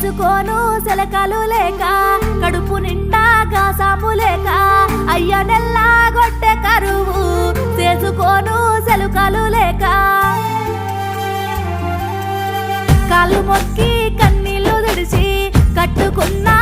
చేసుకోను సెలకలు లేక కడుపు నిండా గాసాము లేక అయ్య నెల్లా గొట్టె కరువు చేసుకోను సెలకలు లేక కాళ్ళు మొక్కి కన్నీళ్లు తుడిచి కట్టుకున్నా